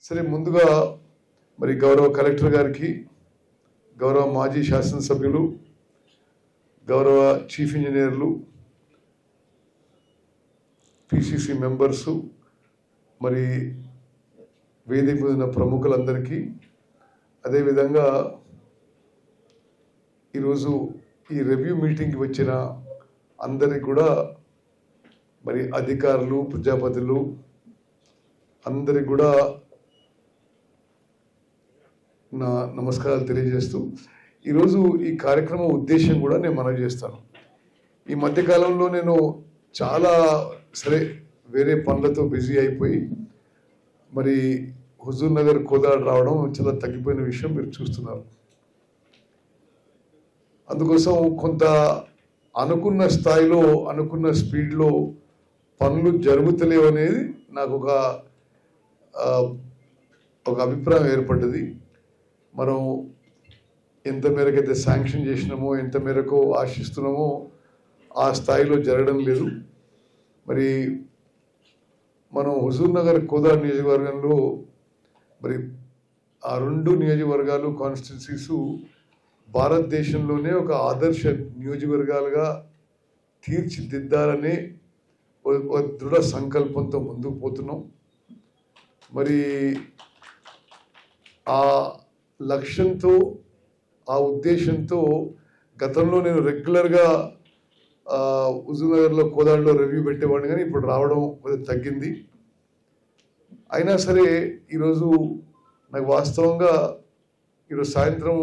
సరే, ముందుగా మరి గౌరవ కలెక్టర్ గారికి, గౌరవ మాజీ శాసనసభ్యులు, గౌరవ చీఫ్ ఇంజనీర్లు, పిసిసి మెంబర్సు, మరి వేదిక మీద ఉన్న ప్రముఖులందరికీ, అదేవిధంగా ఈరోజు ఈ రివ్యూ మీటింగ్కి వచ్చిన అందరికి కూడా మరి అధికారులు, ప్రజాపతులు అందరికి కూడా నా నమస్కారాలు తెలియజేస్తూ ఈరోజు ఈ కార్యక్రమం ఉద్దేశం కూడా నేను మనవి చేస్తాను. ఈ మధ్యకాలంలో నేను చాలా వేరే పనులతో బిజీ అయిపోయి మరి హుజూర్ నగర్ కోదాడ రావడం చాలా తగ్గిపోయిన విషయం మీరు చూస్తున్నారు. అందుకోసం కొంత అనుకున్న స్థాయిలో, అనుకున్న స్పీడ్లో పనులు జరుగుతలేవు అనేది నాకు ఒక అభిప్రాయం ఏర్పడ్డది. మనం ఎంత మేరకైతే శాంక్షన్ చేసినామో, ఎంత మేరకు ఆశిస్తున్నామో ఆ స్థాయిలో జరగడం లేదు. మరి మనం హుజూర్ నగర్ కోదాడ నియోజకవర్గంలో మరి ఆ 2 నియోజకవర్గాలు కాన్స్టిట్యున్సీస్ భారతదేశంలోనే ఒక ఆదర్శ నియోజకవర్గాలుగా తీర్చిదిద్దాలనే ఒక దృఢ సంకల్పంతో ముందుకు పోతున్నాం. మరి ఆ లక్ష్యంతో, ఆ ఉద్దేశంతో గతంలో నేను రెగ్యులర్గా హుజూర్నగర్లో, కోదాడలో రివ్యూ పెట్టేవాడిని, కానీ ఇప్పుడు రావడం కొంచెం తగ్గింది. అయినా సరే ఈరోజు నాకు వాస్తవంగా ఈరోజు సాయంత్రం,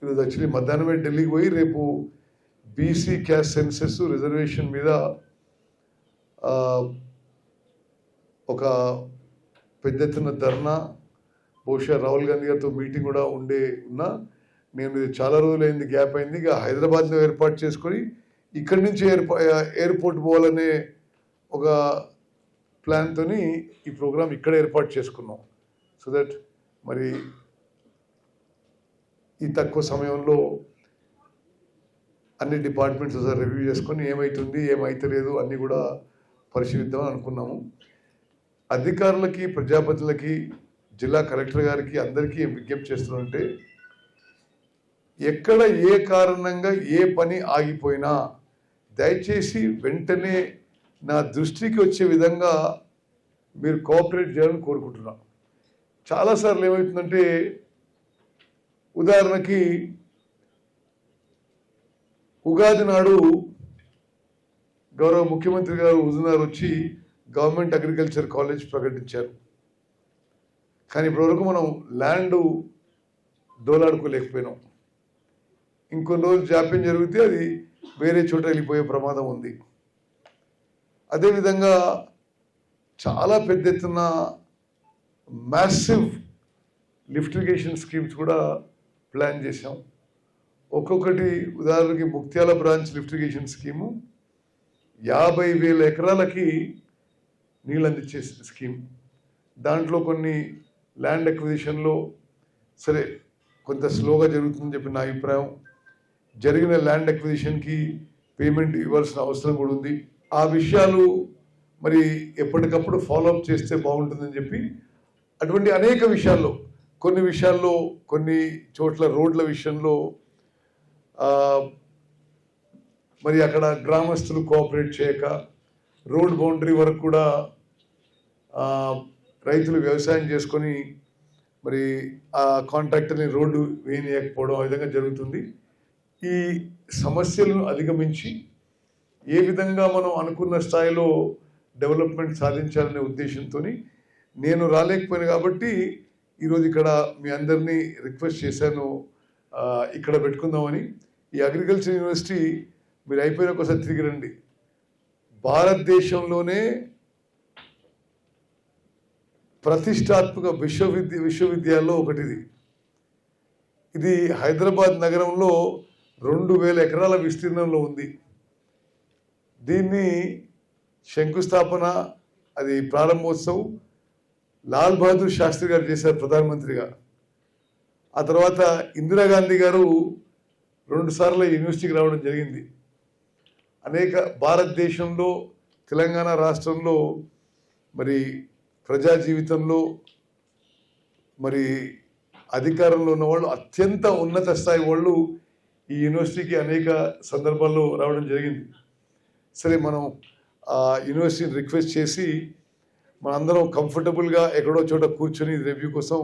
ఈరోజు యాక్చువల్లీ మధ్యాహ్నమే ఢిల్లీకి పోయి రేపు బీసీ క్యాస్ట్ సెన్సెస్ రిజర్వేషన్ మీద ఒక పెద్ద ఎత్తున ధర్నా, బహుశా రాహుల్ గాంధీ గారితో మీటింగ్ కూడా ఉన్నా నేను ఇది చాలా రోజులైంది, గ్యాప్ అయింది. ఇక హైదరాబాద్లో ఏర్పాటు చేసుకొని ఇక్కడి నుంచి ఎయిర్పోర్ట్ పోవాలనే ఒక ప్లాన్తో ఈ ప్రోగ్రాం ఇక్కడ ఏర్పాటు చేసుకున్నాం. సో దట్ మరి ఈ తక్కువ సమయంలో అన్ని డిపార్ట్మెంట్స్ ఒకసారి రివ్యూ చేసుకొని ఏమవుతుంది, ఏమైతలేదు అన్నీ కూడా పరిశీలిద్దామని అనుకున్నాము. అధికారులకి, ప్రజాపతులకి, జిల్లా కలెక్టర్ గారికి అందరికీ విజ్ఞప్తి చేస్తున్నానంటే, ఎక్కడ ఏ కారణంగా ఏ పని ఆగిపోయినా దయచేసి వెంటనే నా దృష్టికి వచ్చే విధంగా మీరు కోఆపరేట్ చేయాలని కోరుకుంటున్నాను. చాలాసార్లు ఏమవుతుందంటే, ఉదాహరణకి ఉగాది నాడు గౌరవ ముఖ్యమంత్రి గారు హుజూర్నగర్ వచ్చి గవర్నమెంట్ అగ్రికల్చర్ కాలేజ్ ప్రకటించారు. కానీ ఇప్పటివరకు మనం ల్యాండ్ దోలాడుకోలేకపోయినాం. ఇంకొన్ని రోజులు జాప్యం జరిగితే అది వేరే చోట వెళ్ళిపోయే ప్రమాదం ఉంది. అదేవిధంగా చాలా పెద్ద ఎత్తున మ్యాసివ్ లిఫ్ట్ ఇరిగేషన్ స్కీమ్స్ కూడా ప్లాన్ చేశాం. ఒక్కొక్కటి ఉదాహరణకి Muktyala branch lift irrigation scheme 50,000 ఎకరాలకి నీళ్ళు అందించే స్కీమ్. దాంట్లో కొన్ని ల్యాండ్ అక్విజిషన్లో కొంత స్లోగా జరుగుతుందని చెప్పి నా అభిప్రాయం. జరిగిన ల్యాండ్ అక్విజిషన్కి పేమెంట్ ఇవ్వాల్సిన అవసరం కూడా ఉంది. ఆ విషయాలు మరి ఎప్పటికప్పుడు ఫాలోఅప్ చేస్తే బాగుంటుందని చెప్పి అటువంటి అనేక విషయాల్లో, కొన్ని చోట్ల రోడ్ల విషయంలో మరి అక్కడ గ్రామస్తులు కోఆపరేట్ చేయక రోడ్ బౌండరీ వరకు కూడా రైతులు వ్యవసాయం చేసుకొని మరి ఆ కాంట్రాక్టర్ని రోడ్డు వేయనీయకపోవడం ఆ విధంగా జరుగుతుంది. ఈ సమస్యలను అధిగమించి ఏ విధంగా మనం అనుకున్న స్థాయిలో డెవలప్మెంట్ సాధించాలనే ఉద్దేశంతో నేను రాలేకపోయాను కాబట్టి ఈరోజు ఇక్కడ మీ అందరినీ రిక్వెస్ట్ చేశాను, ఇక్కడ పెట్టుకుందామని. ఈ అగ్రికల్చర్ యూనివర్సిటీ మీరు అయిపోయిన ఒకసారి తిరిగి రండి. భారతదేశంలోనే ప్రతిష్టాత్మక విశ్వవిద్యాలయంలో ఒకటిది. ఇది హైదరాబాద్ నగరంలో 2,000 ఎకరాల విస్తీర్ణంలో ఉంది. దీన్ని శంకుస్థాపన, అది ప్రారంభోత్సవం లాల్ బహదూర్ శాస్త్రి గారు చేశారు ప్రధానమంత్రిగా. ఆ తర్వాత ఇందిరాగాంధీ గారు 2 సార్లు యూనివర్సిటీకి రావడం జరిగింది. అనేక భారతదేశంలో, తెలంగాణ రాష్ట్రంలో మరి ప్రజా జీవితంలో మరి అధికారంలో ఉన్న వాళ్ళు అత్యంత ఉన్నత స్థాయి వాళ్ళు ఈ యూనివర్సిటీకి అనేక సందర్భాల్లో రావడం జరిగింది. సరే, మనం ఆ యూనివర్సిటీని రిక్వెస్ట్ చేసి మనందరం కంఫర్టబుల్గా ఎక్కడో చోట కూర్చొని రివ్యూ కోసం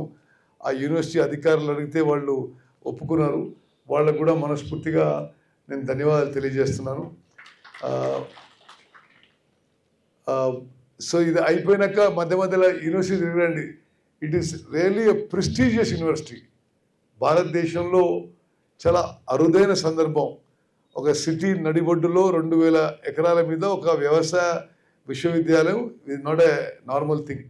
ఆ యూనివర్సిటీ అధికారులు అడిగితే వాళ్ళు ఒప్పుకున్నారు. వాళ్ళకు కూడా మనస్ఫూర్తిగా నేను ధన్యవాదాలు తెలియజేస్తున్నాను. సో ఇది అయిపోయినాక మధ్య మధ్యలో యూనివర్సిటీ తిరగండి. It is really a prestigious university. భారతదేశంలో చాలా అరుదైన సందర్భం. ఒక సిటీ నడిబొడ్డులో 2000 ఎకరాల మీద ఒక వ్యవసాయ విశ్వవిద్యాలయం. ఇది నాట్ ఏ నార్మల్ థింగ్.